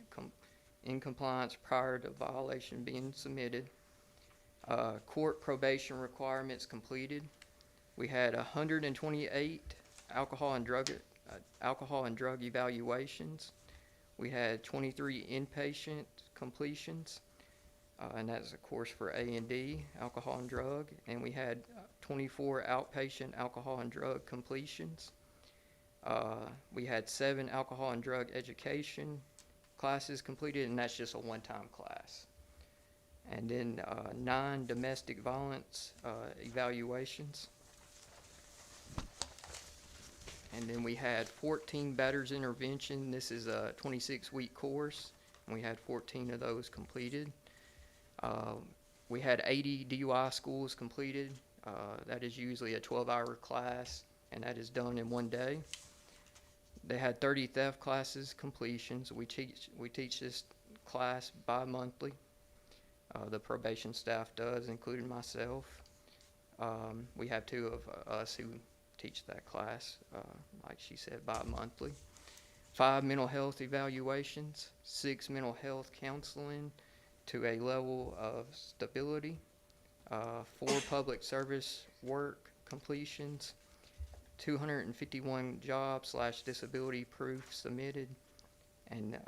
in compliance prior to violation being submitted. Court probation requirements completed. We had 128 alcohol and drug evaluations. We had 23 inpatient completions, and that's of course for A&D, alcohol and drug. And we had 24 outpatient alcohol and drug completions. We had 7 alcohol and drug education classes completed, and that's just a one-time class. And then 9 domestic violence evaluations. And then we had 14 batters intervention. This is a 26-week course, and we had 14 of those completed. We had 80 DUI schools completed. That is usually a 12-hour class, and that is done in one day. They had 30 theft classes completions. We teach this class bi-monthly. The probation staff does, including myself. We have 2 of us who teach that class, like she said, bi-monthly. 5 mental health evaluations, 6 mental health counseling to a level of stability, 4 public service work completions, 251 job/disability proof submitted, and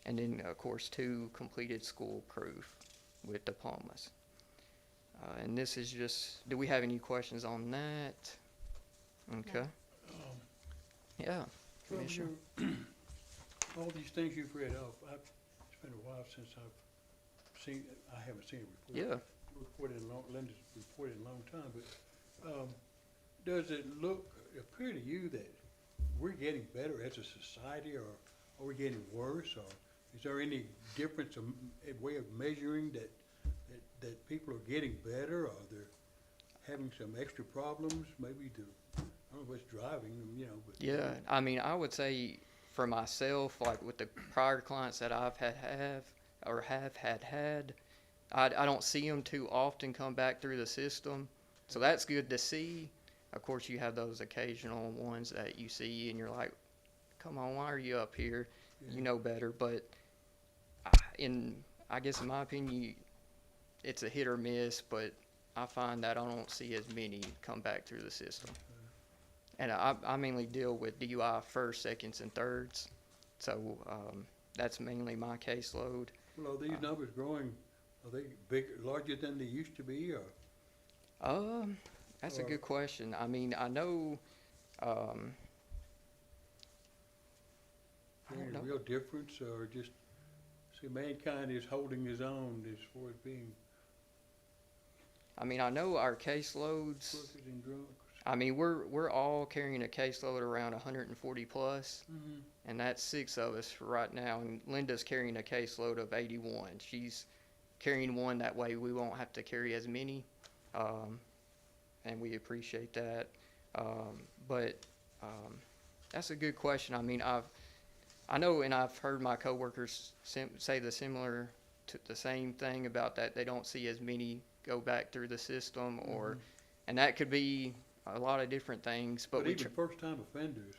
then of course 2 completed school proof with diplomas. And this is just, do we have any questions on that? Okay. Yeah, Well, Commissioner. all these things you've read off, it's been a while since I've seen, I haven't seen a report. Linda's reported in a long time, but, does it appear to you that we're getting better as a society, or are we getting worse, or is there any difference, a way of measuring that people are getting better, or they're having some extra problems, maybe I don't know what's driving them, but. Yeah, I mean, I would say for myself, like with the prior clients that I've had, I don't see them too often come back through the system. So that's good to see. Of course, you have those occasional ones that you see and you're like, come on, why are you up here? Yeah. You know better. But I guess in my opinion, it's a hit or miss, but I find that I don't see as many come back through the system. And I mainly deal with DUI first, seconds, and thirds. So that's mainly my caseload. Well, are these numbers growing, are they larger than they used to be, or? That's a good question. I mean, I know, Any real difference, or just, see, mankind is holding his own as far as being I mean, I know our caseloads, crooked and drunk? I mean, we're all carrying a caseload around 140 plus, and that's 6 of us right now. And Linda's carrying a caseload of 81. She's carrying one, that way we won't have to carry as many, and we appreciate that. But that's a good question. I mean, I know, and I've heard my coworkers say the same thing about that. They don't see as many go back through the system, and that could be a lot of different things. But But even first-time offenders,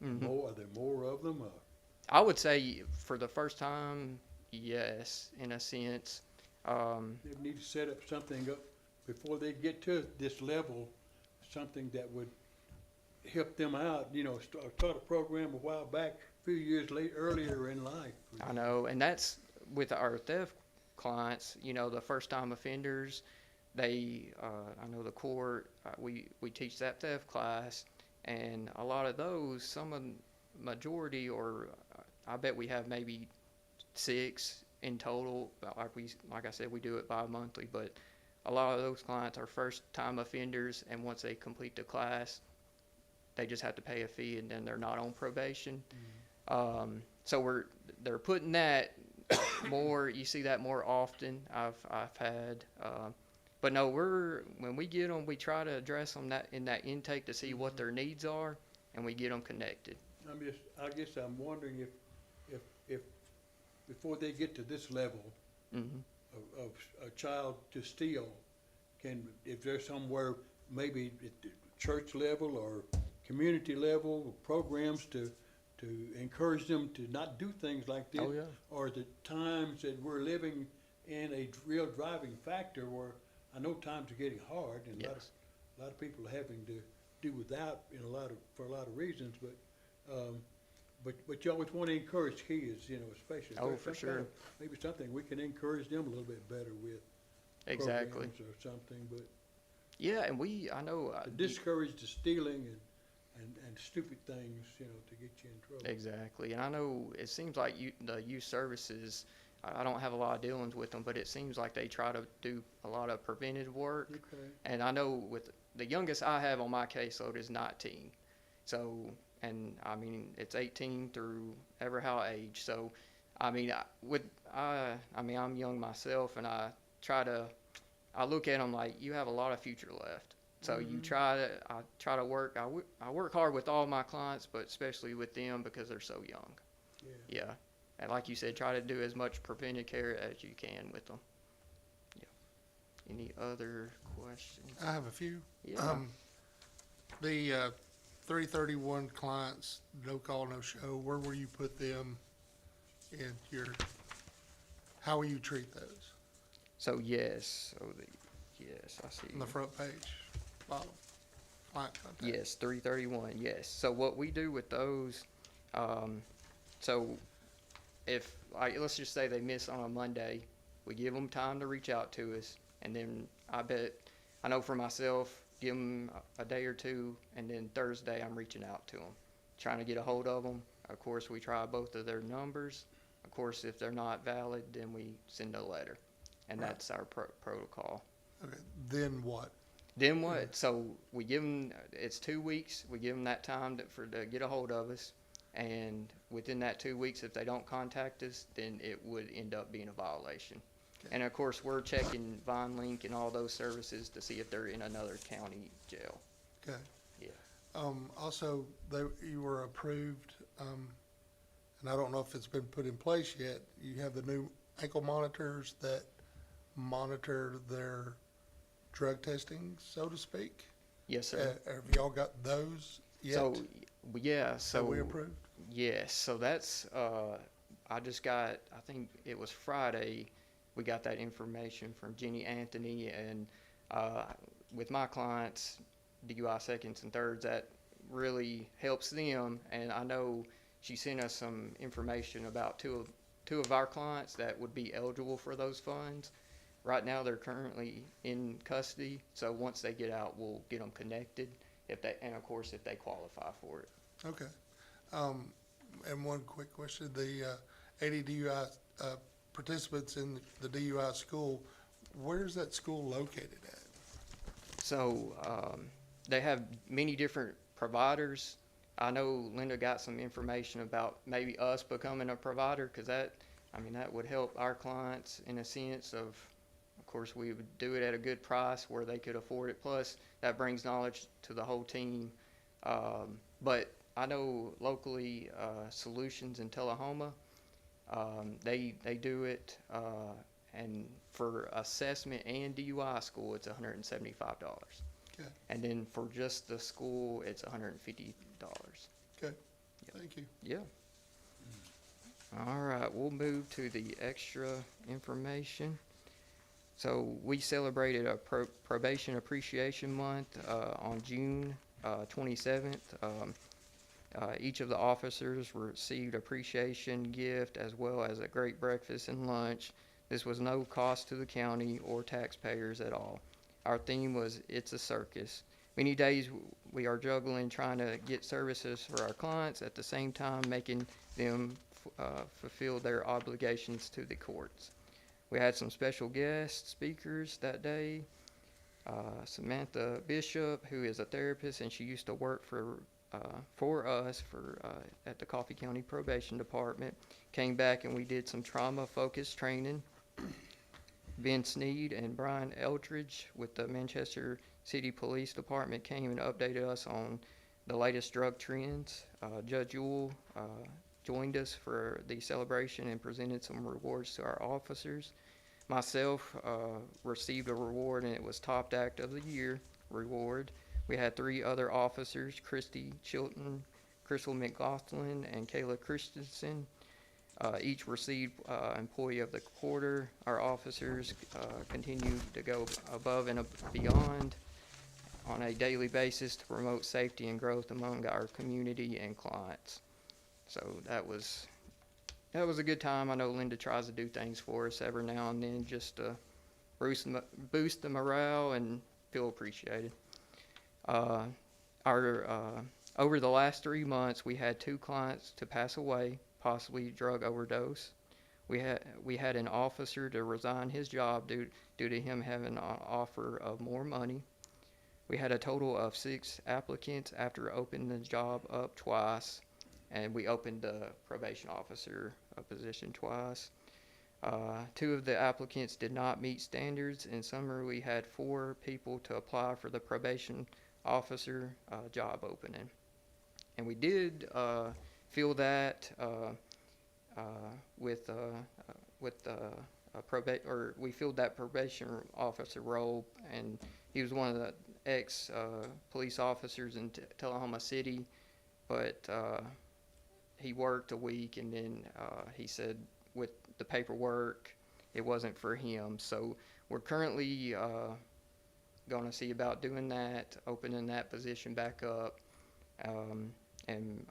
are there more of them? I would say for the first time, yes, in a sense. They need to set up something up before they get to this level, something that would help them out, you know, start a program a while back, a few years earlier in life. I know, and that's with our theft clients, you know, the first time offenders, they, I know the court, we teach that theft class, and a lot of those, some of the majority, or I bet we have maybe 6 in total, like I said, we do it bi-monthly, but a lot of those clients are first time offenders, and once they complete the class, they just have to pay a fee, and then they're not on probation. So they're putting that more, you see that more often. I've had, but no, when we get them, we try to address them in that intake to see what their needs are, and we get them connected. I guess I'm wondering if before they get to this level of a child to steal, if there's somewhere, maybe at the church level or community level, programs to encourage them to not do things like this. Oh, yeah. Or the times that we're living in a real driving factor where I know times are getting hard, and Yes. a lot of people are having to do without for a lot of reasons, but you always want to encourage kids, you know, especially. Oh, There's for some kind sure. of- maybe something we can encourage them a little bit better with. Exactly. Programs or something, but Yeah, and I know. to discourage the stealing and stupid things, you know, to get you in trouble. Exactly, and I know it seems like the youth services, I don't have a lot of dealings with them, but it seems like they try to do a lot of preventative work. Okay. And I know with the youngest I have on my caseload is 19. So, and I mean, it's 18 through ever how age. So, I mean, I'm young myself, and I look at them like you have a lot of future left. So I try to work, I work hard with all my clients, but especially with them because they're so young. Yeah. And like you said, try to do as much preventive care as you can with them. Yeah. Any other questions? I have a few. Yeah. The 331 clients, no call, no show, where will you put them in how will you treat those? So yes, yes, I see. On the front page, bottom, client contact. Yes, 331, yes. So what we do with those, so if, let's just say they miss on a Monday, we give them time to reach out to us, and then I know for myself, give them a day or two, and then Thursday I'm reaching out to them, trying to get a hold of them. Of course, we try both of their numbers. Of course, if they're not valid, then we send a letter, and Right. that's our protocol. Okay, then what? Then what? So we give them, it's 2 weeks. We give them that time to get a hold of us. And within that 2 weeks, if they don't contact us, then it would end up being a violation. Okay. And of course, we're checking VineLink and all those services to see if they're in another county jail. Okay. Yeah. Also, you were approved, and I don't know if it's been put in place yet. You have the new ankle monitors that monitor their drug testing, so to speak. Yes, sir. Have y'all got those yet? So, yeah, so. That we approved? Yes, so that's, I just got, I think it was Friday, we got that information from Jenny Anthony, and with my clients, DUI seconds and thirds, that really helps them, and I know she sent us some information about two of our clients that would be eligible for those funds. Right now, they're currently in custody, so once they get out, we'll get them connected, and of course, if they qualify for it. Okay. And one quick question, the 80 DUI participants in the DUI school, where's that school located at? So, they have many different providers. I know Linda got some information about maybe us becoming a provider, because that would help our clients in a sense of course, we would do it at a good price where they could afford it. Plus, that brings knowledge to the whole team. But I know locally, Solutions in Tullahoma, they do it, and for assessment and DUI school, it's $175. Okay, And then for just the school, it's $150. okay, thank you. Yeah. All right, we'll move to the extra information. So we celebrated a probation appreciation month on June 27th. Each of the officers received appreciation gift as well as a great breakfast and lunch. This was no cost to the county or taxpayers at all. Our theme was "It's a Circus." Many days we are juggling trying to get services for our clients at the same time making them fulfill their obligations to the courts. We had some special guest speakers that day. Samantha Bishop, who is a therapist, and she used to work for us at the Coffee County Probation Department, came back and we did some trauma-focused training. Ben Sneed and Brian Eldridge with the Manchester City Police Department came and updated us on the latest drug trends. Judge Ewell joined us for the celebration and presented some rewards to our officers. Myself received a reward, and it was Top Act of the Year reward. We had 3 other officers, Christy Chilton, Crystal McLaughlin, and Kayla Christensen. Each received Employee of the Quarter. Our officers continue to go above and beyond on a daily basis to promote safety and growth among our community and clients. So that was a good time. I know Linda tries to do things for us every now and then just to boost the morale and feel appreciated. Over the last 3 months, we had 2 clients to pass away, possibly drug overdose. We had an officer to resign his job due to him having an offer of more money. We had a total of 6 applicants after opening the job up twice, and we opened the probation officer position twice. 2 of the applicants did not meet standards. In summary, we had 4 people to apply for the probation officer job opening, and we did fill that we filled that probation officer role, and he was one of the ex police officers in Tullahoma City, but he worked a week, and then he said with the paperwork it wasn't for him. So we're currently going to see about doing that, opening that position back up, and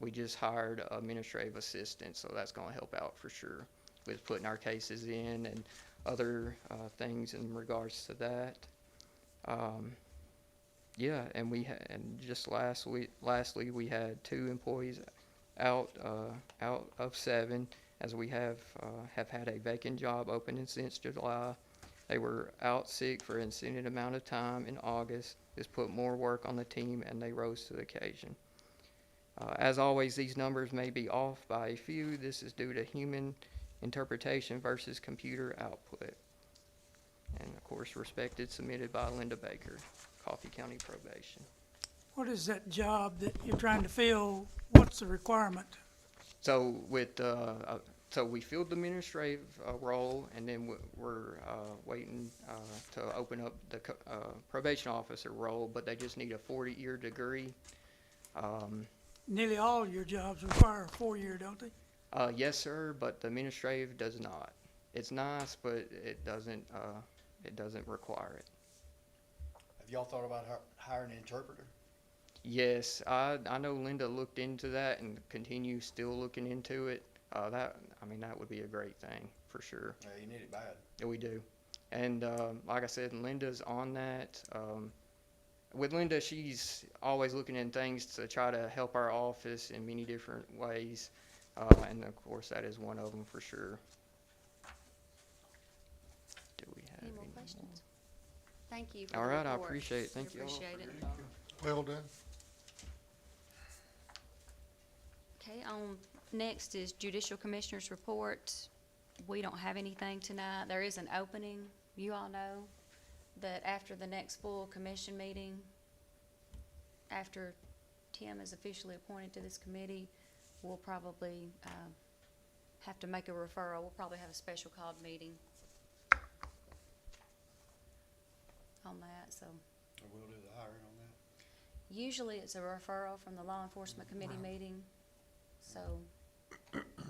we just hired an administrative assistant, so that's going to help out for sure with putting our cases in and other things in regards to that. Yeah, and lastly, we had 2 employees out of 7, as we have had a vacant job opening since July. They were out sick for an extended amount of time in August. This put more work on the team, and they rose to the occasion. As always, these numbers may be off by a few. This is due to human interpretation versus computer output. And of course, respected, submitted by Linda Baker, Coffee County Probation. What is that job that you're trying to fill? What's the requirement? So so we filled the administrative role, and then we're waiting to open up the probation officer role, but they just need a 40-year degree. Nearly all your jobs require a 4-year, don't they? Yes, sir, but the administrative does not. It's nice, but it doesn't require it. Have y'all thought about hiring an interpreter? Yes, I know Linda looked into that and continues still looking into it. That would be a great thing for sure. Yeah, you need it bad. Yeah, we do. And like I said, Linda's on that. With Linda, she's always looking into things to try to help our office in many different ways. And of course, that is one of them for sure. Do we have Any more questions? Thank you for the All right, I report. appreciate it. Thank We you all. appreciate it. Well done. Okay, next is Judicial Commissioners Report. We don't have anything tonight. There is an opening. You all know that after the next full commission meeting, after Tim is officially appointed to this committee, we'll probably, have to make a referral. We'll probably have a special called meeting on that, so. We'll do the hiring on that. Usually it's a referral from the Law Enforcement Committee meeting, so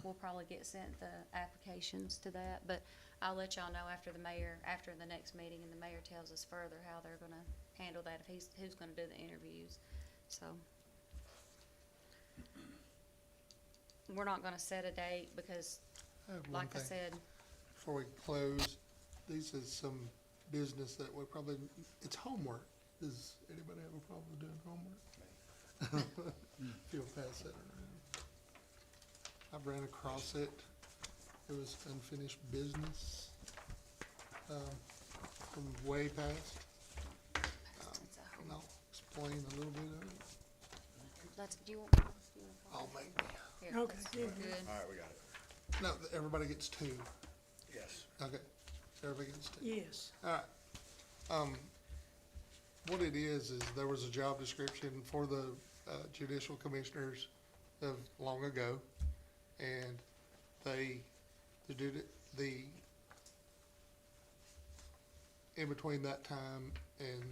we'll probably get sent the applications to that, but I'll let y'all know after after the next meeting, and the mayor tells us further how they're gonna handle that, if who's gonna do the interviews, so. We're not gonna set a date because, I have one like I thing said, before we close. This is some business that we probably, it's homework. Does anybody have a problem with doing homework? If you'll pass that around. I ran across it. It was unfinished business, from way past. And I'll explain a little bit of it. do you want? I'll make me. Here, Okay, that's yeah. good. All right, we got it. No, everybody gets two. Yes. Okay, everybody gets two. Yes. All right. What it is there was a job description for the judicial commissioners of long ago, and in between that time and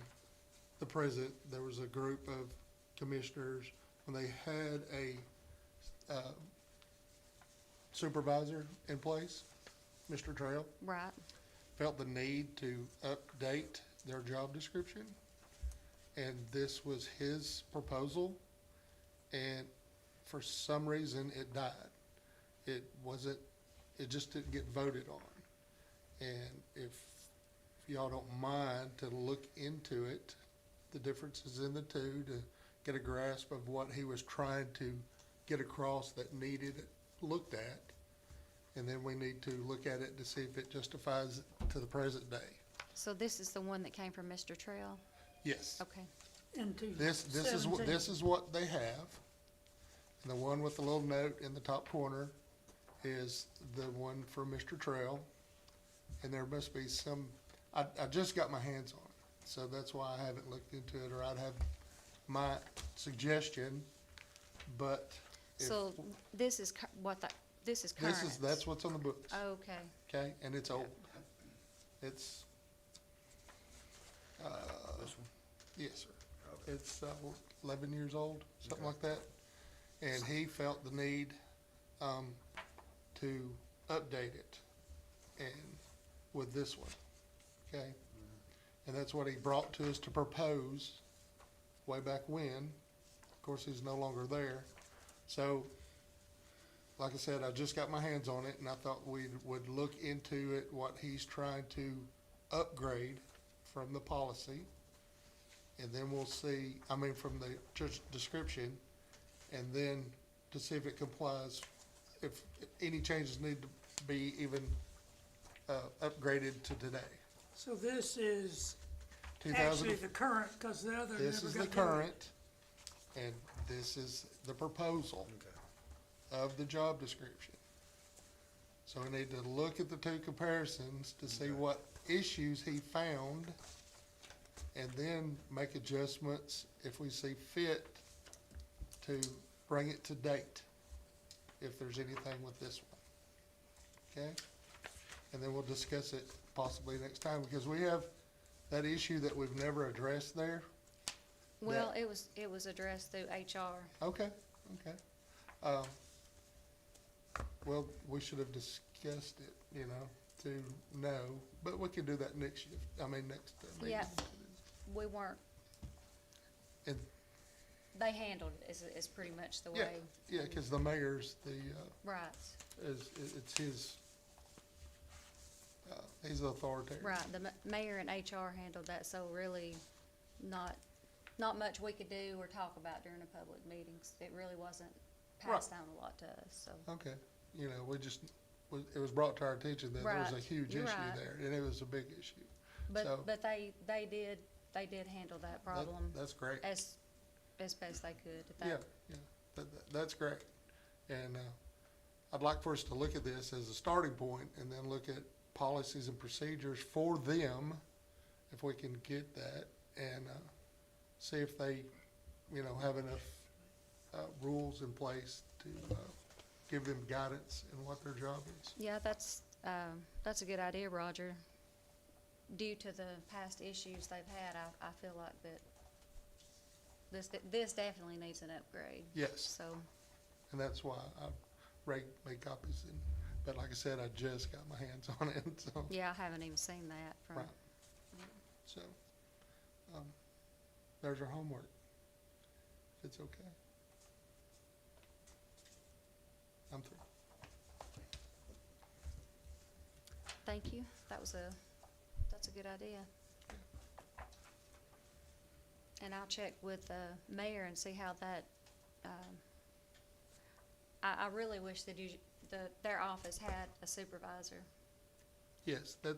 the present, there was a group of commissioners, when they had a supervisor in place, Mr. Trail, Right, felt the need to update their job description. And this was his proposal, and for some reason it died. It just didn't get voted on. And if y'all don't mind to look into it, the differences in the two, to get a grasp of what he was trying to get across that needed looked at. And then we need to look at it to see if it justifies it to the present day. so this is the one that came from Mr. Trail? Yes. Okay, Into This is what they have. And the one with the little note in the top corner is the one for Mr. Trail. And there must be I just got my hands on it, so that's why I haven't looked into it, or I'd have my suggestion, but if, so this is this is current? that's what's on the books, Okay, okay? And it's old. It's, This one? yes, sir. It's 11 years old, something like that. And he felt the need to update it and with this one, okay? And that's what he brought to us to propose way back when. Of course, he's no longer there. So, like I said, I just got my hands on it, and I thought we would look into it, what he's trying to upgrade from the policy. And then we'll see, from the just description, and then to see if it complies, if any changes need to be even upgraded to today. So this is 2000 actually the current, because the other never got This is the voted. current, and this is the proposal Okay. of the job description. So we need to look at the two comparisons to see what issues he found, and then make adjustments if we see fit to bring it to date, if there's anything with this one. Okay? And then we'll discuss it possibly next time, because we have that issue that we've never addressed there. well, it was addressed through HR. Okay, okay. Well, we should have discussed it, to know, but we can do that next shift, next meeting. Yeah. We weren't, And, they handled it, is pretty much the yeah, way. yeah, because the mayor's Right, it's his, he's the authoritative. right, the mayor and HR handled that, so really not much we could do or talk about during the public meetings. It really wasn't passed down a lot to us, so. Okay, it was brought to our attention that there was a Right, huge you're issue right. there, and it was a big issue. So- But they did handle that problem That's great. as best they could. Yeah, that's great. And, I'd like for us to look at this as a starting point and then look at policies and procedures for them, if we can get that, and, see if they, have enough, rules in place to, give them guidance in what their job is. Yeah, that's a good idea, Roger. Due to the past issues they've had, I feel like that this definitely needs an upgrade. Yes, So, and that's why I made copies, but like I said, I just got my hands on it, so. yeah, I haven't even seen that from, Right. So, there's our homework, if it's okay. I'm through. thank you. That's a good idea. And I'll check with the mayor and see how that, I really wish that their office had a supervisor. Yes, And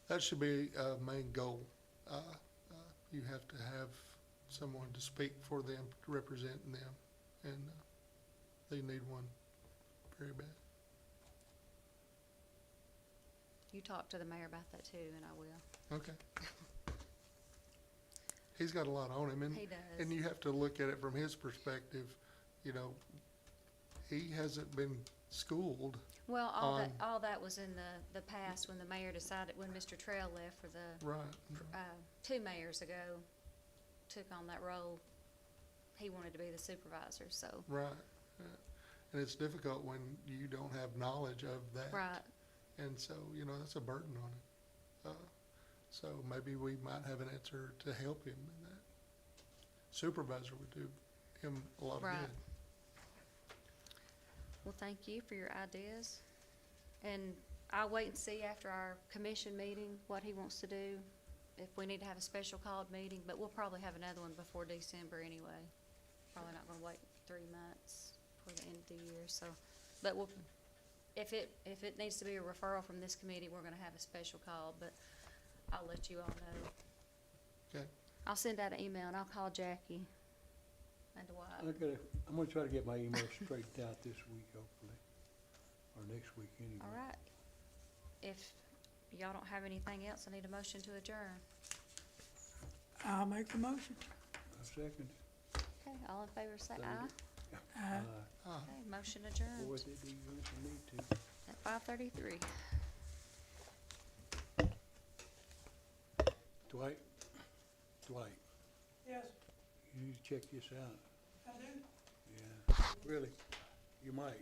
that should be a main goal. You have to have someone to speak for them, to represent them, and they need one very bad. you talk to the mayor about that too, and I will. Okay. He's got a lot on him, and, He does. and you have to look at it from his perspective. He hasn't been schooled. Well, on- all that was in the past when the mayor decided, when Mr. Trail left for the, Right. 2 mayors ago, took on that role. He wanted to be the supervisor, so, Right. And it's difficult when you don't have knowledge of that. right. And so, that's a burden on it. So maybe we might have an answer to help him in that. Supervisor would do him a lot of Right. good. Well, thank you for your ideas. And I'll wait and see after our commission meeting what he wants to do, if we need to have a special called meeting, but we'll probably have another one before December anyway. Probably not gonna wait 3 months for the end of the year, so, but we'll, if it needs to be a referral from this committee, we're gonna have a special call, but I'll let you all know. Okay. I'll send out an email and I'll call Jackie and Dwight. I'm gonna try to get my email straightened out this week, hopefully, or next week anyway. All right. If y'all don't have anything else, I need a motion to adjourn. I'll make the motion. A second. Okay, all in favor say aye. Okay, motion Boy, adjourned they do use a need to. at 5:33. Dwight, Yes, you need to check this out. I do. Yeah, really, you might.